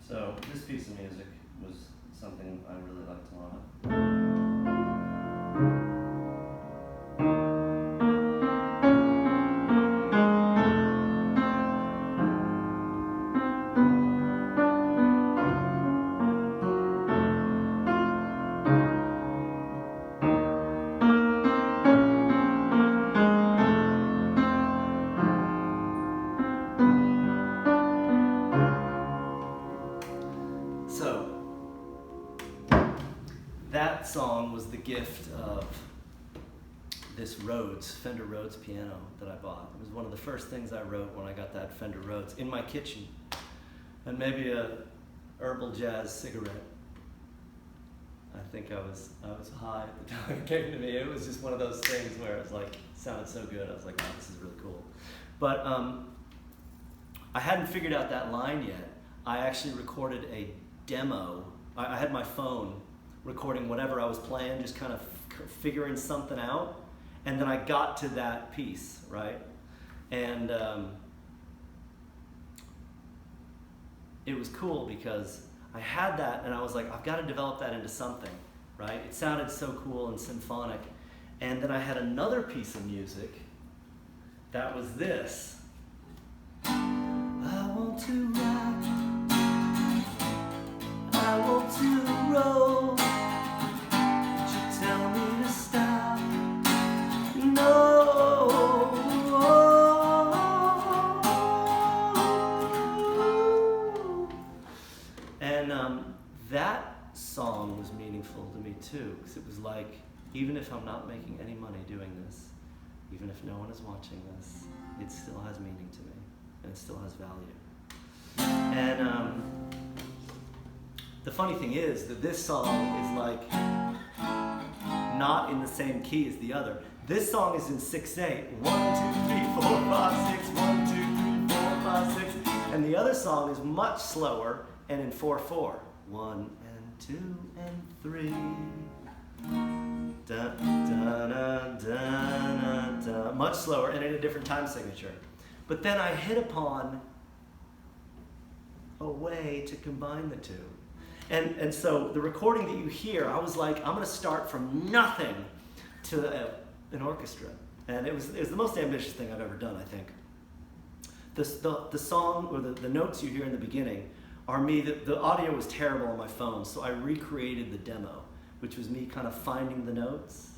So this piece of music was something I really liked a lot. So that song was the gift of this Rhodes, Fender Rhodes piano that I bought. It was one of the first things I wrote when I got that Fender Rhodes in my kitchen, and maybe a herbal jazz cigarette. I think I was high at the time it came to me. It was just one of those things where it was like, sounded so good. I was like, oh, this is really cool. But I hadn't figured out that line yet. I actually recorded a demo. I had my phone recording whatever I was playing, just kind of figuring something out. And then I got to that piece, right? And it was cool because I had that and I was like, I've got to develop that into something, right? It sounded so cool and symphonic. And then I had another piece of music that was this. I want to rock, I want to roll, but you tell me to stop, no. And that song was meaningful to me too, because it was like, even if I'm not making any money doing this, even if no one is watching this, it still has meaning to me, and it still has value. And the funny thing is that this song is like not in the same key as the other. This song is in 6/8. 1, 2, 3, 4, 5, 6. 1, 2, 3, 4, 5, 6. And the other song is much slower and in 4/4. 1 and 2 and 3. Da, da, da, da, da. Much slower and in a different time signature. But then I hit upon a way to combine the two. And so the recording that you hear, I was like, I'm going to start from nothing to an orchestra. And it was the most ambitious thing I've ever done, I think. The song, or the notes you hear in the beginning, are me. The audio was terrible on my phone, so I recreated the demo, which was me kind of finding the notes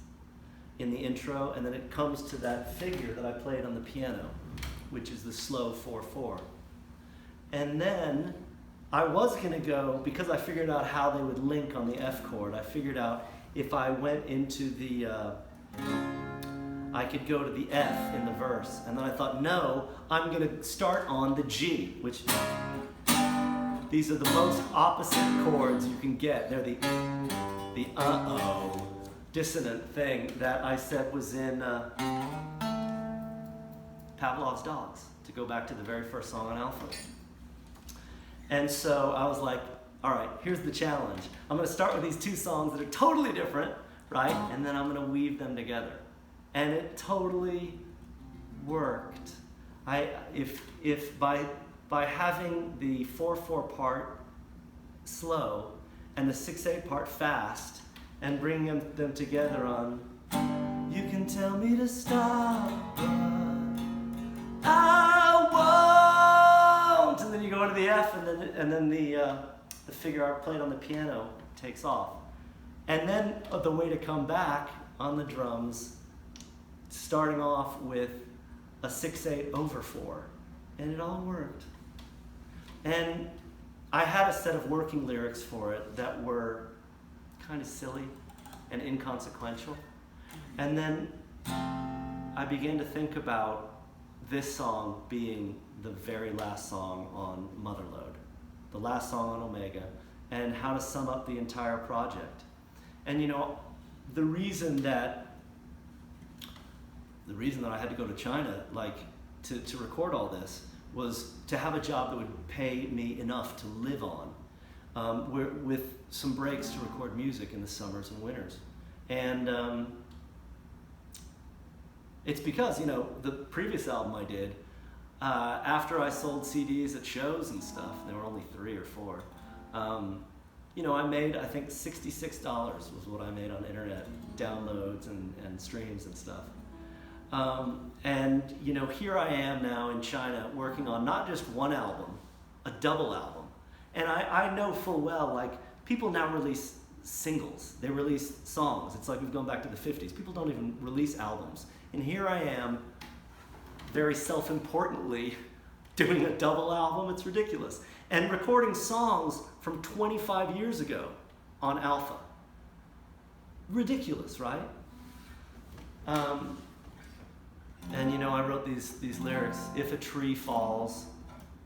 in the intro, and then it comes to that figure that I played on the piano, which is the slow 4/4. And then I was going to go, because I figured out how they would link on the F chord, I figured out if I went into the, I could go to the F in the verse. And then I thought, no, I'm going to start on the G, which, these are the most opposite chords you can get. They're the uh-oh dissonant thing that I said was in Pavlov's Dogs, to go back to the very first song on Alpha. And so I was like, all right, here's the challenge. I'm going to start with these two songs that are totally different, right? And then I'm going to weave them together. And it totally worked. If by having the 4/4 part slow and the 6/8 part fast and bringing them together on, you can tell me to stop, but I won't. And then you go into the F, and then the figure I played on the piano takes off. And then the way to come back on the drums, starting off with a 6/8 over 4. And it all worked. And I had a set of working lyrics for it that were kind of silly and inconsequential. And then I began to think about this song being the very last song on Mother Lode, the last song on Omega, and how to sum up the entire project. And you know, the reason that I had to go to China, like, to record all this, was to have a job that would pay me enough to live on, with some breaks to record music in the summers and winters. And it's because, you know, the previous album I did, after I sold CDs at shows and stuff, there were only 3 or 4, you know, I made, I think $66 was what I made on internet downloads and streams and stuff. And you know, here I am now in China working on not just one album, a double album. And I know full well, like, people now release singles. They release songs. It's like we've gone back to the 50s. People don't even release albums. And here I am, very self-importantly, doing a double album. It's ridiculous. And recording songs from 25 years ago on Alpha. Ridiculous, right? And you know, I wrote these lyrics. If a tree falls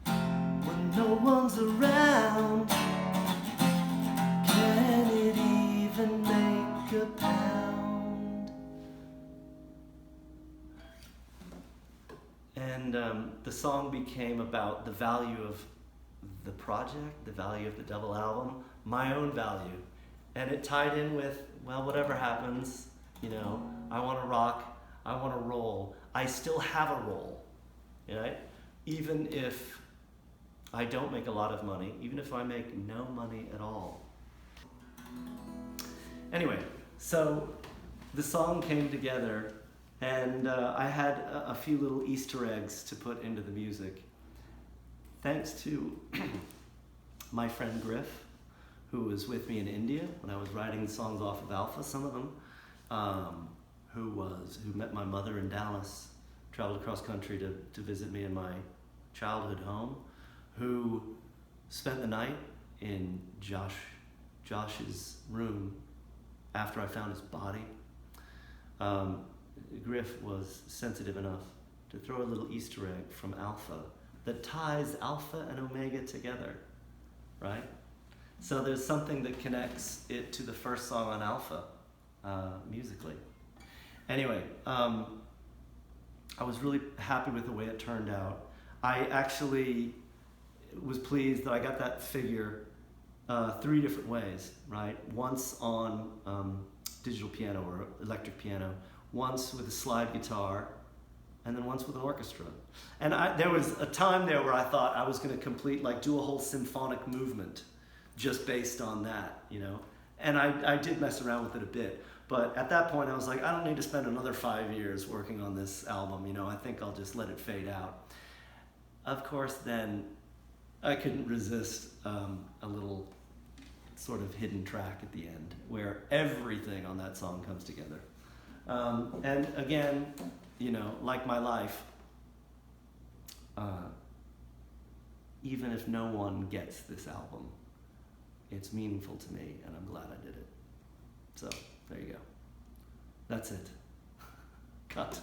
when no one's around, can it even make a pound? And the song became about the value of the project, the value of the double album, my own value. And it tied in with, well, whatever happens, you know, I want to rock, I want to roll. I still have a role, right? Even if I don't make a lot of money, even if I make no money at all. Anyway, so the song came together, and I had a few little Easter eggs to put into the music. Thanks to my friend Griff, who was with me in India when I was writing the songs off of Alpha, some of them, who met my mother in Dallas, traveled across country to visit me in my childhood home, who spent the night in Josh's room after I found his body. Griff was sensitive enough to throw a little Easter egg from Alpha that ties Alpha and Omega together, right? So there's something that connects it to the first song on Alpha, musically. Anyway, I was really happy with the way it turned out. I actually was pleased that I got that figure 3 different ways, right? Once on digital piano or electric piano, once with a slide guitar, and then once with an orchestra. And there was a time there where I thought I was going to do a whole symphonic movement just based on that, you know? And I did mess around with it a bit. But at that point, I was like, I don't need to spend another 5 years working on this album, you know? I think I'll just let it fade out. Of course, then I couldn't resist a little sort of hidden track at the end where everything on that song comes together. And again, you know, like my life, even if no one gets this album, it's meaningful to me, and I'm glad I did it. So, there you go. That's it. Cut.